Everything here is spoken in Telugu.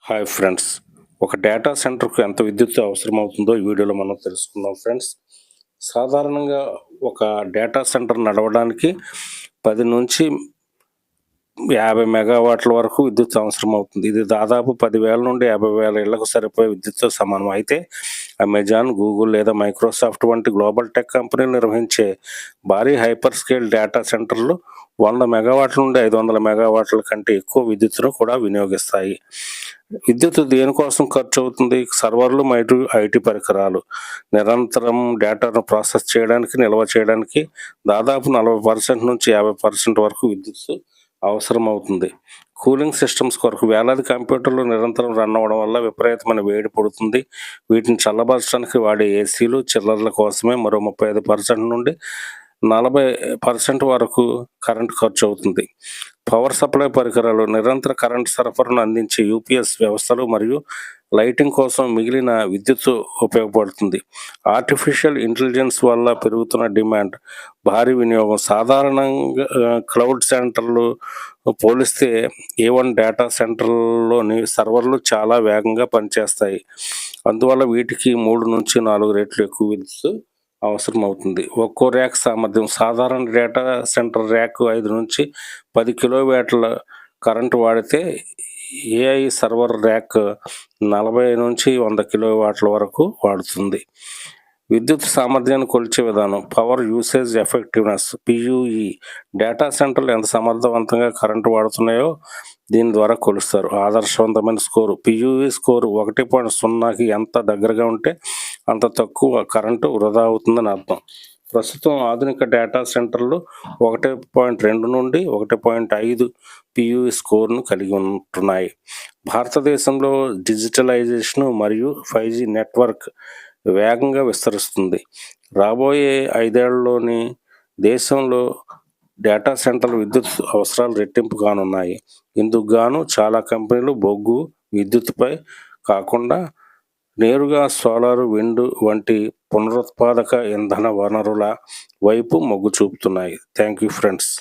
Hi friends. ఒక డేటా సెంటర్‌కు ఎంత విద్యుత్ అవసరమవుతుందో ఈ వీడియోలో మనం తెలుసుకుందాం ఫ్రెండ్స్. సాధారణంగా ఒక డేటా సెంటర్ నడవడానికి 10-50 మెగావాట్ల వరకు విద్యుత్ అవసరమవుతుంది. ఇది దాదాపు 10,000 నుండి 50,000 ఇళ్లకు సరిపోయే విద్యుత్తో సమానం. అయితే అమెజాన్, గూగుల్ లేదా మైక్రోసాఫ్ట్ వంటి గ్లోబల్ టెక్ కంపెనీలు నిర్వహించే భారీ హైపర్ స్కేల్ డేటా సెంటర్లు 100 మెగావాట్ల నుండి 500 మెగావాట్ల కంటే ఎక్కువ విద్యుత్తును కూడా వినియోగిస్తాయి. విద్యుత్ దేనికోసం ఖర్చు అవుతుంది? సర్వర్లు మరియు ఐటీ పరికరాలు నిరంతరం డేటాను ప్రాసెస్ చేయడానికి, నిల్వ చేయడానికి దాదాపు 40% నుంచి 50% వరకు విద్యుత్ అవసరమవుతుంది. కూలింగ్ సిస్టమ్స్ కొరకు వేలాది కంప్యూటర్లు నిరంతరం రన్ అవ్వడం వల్ల విపరీతమైన వేడి పుడుతుంది. వీటిని చల్లబరచడానికి వాడే ఏసీలు చిల్లర్ల కోసమే మరో 35% నుండి 40% వరకు కరెంటు ఖర్చు అవుతుంది. పవర్ సప్లై పరికరాలు నిరంతర కరెంటు సరఫరాను అందించే యూపీఎస్ వ్యవస్థలు మరియు లైటింగ్ కోసం మిగిలిన విద్యుత్ ఉపయోగపడుతుంది. ఆర్టిఫిషియల్ ఇంటెలిజెన్స్ వల్ల పెరుగుతున్న డిమాండ్, భారీ వినియోగం. సాధారణంగా క్లౌడ్ సెంటర్లు పోలిస్తే A1 డేటా సెంటర్లోని సర్వర్లు చాలా వేగంగా పనిచేస్తాయి. అందువల్ల వీటికి 3-4 రెట్లు ఎక్కువ విద్యుత్ అవసరమవుతుంది. ఒక్కో ర్యాక్ సామర్థ్యం. సాధారణ డేటా సెంటర్ ర్యాక్ 5-10 కిలోవాట్ల కరెంటు వాడితే ఏఐ సర్వర్ ర్యాక్ 40-100 కిలోవాట్ల వరకు వాడుతుంది. విద్యుత్ సామర్థ్యాన్ని కొలిచే విధానం. Power usage effectiveness PUE. Data సెంటర్లు ఎంత సమర్థవంతంగా కరెంటు వాడుతున్నాయో దీని ద్వారా కొలుస్తారు. ఆదర్శవంతమైన స్కోరు. PUE స్కోరు 1.0కి ఎంత దగ్గరగా ఉంటే అంత తక్కువ కరెంటు వృధా అవుతుందని అర్థం. ప్రస్తుతం ఆధునిక డేటా సెంటర్లు 1.2 నుండి 1.5 PUE స్కోర్ను కలిగి ఉంటున్నాయి. భారతదేశంలో డిజిటలైజేషన్ మరియు 5G నెట్వర్క్ వేగంగా విస్తరిస్తుంది. రాబోయే 5 ఏళ్లలోని దేశంలో డేటా సెంటర్ల విద్యుత్ అవసరాలు రెట్టింపు కానున్నాయి. ఇందుకు గాను చాలా కంపెనీలు బొగ్గు విద్యుత్పై కాకుండా నేరుగా సోలార్, విండ్ వంటి పునరుత్పాదక ఇంధన వనరుల వైపు మొగ్గు చూపుతున్నాయి. Thank you friends.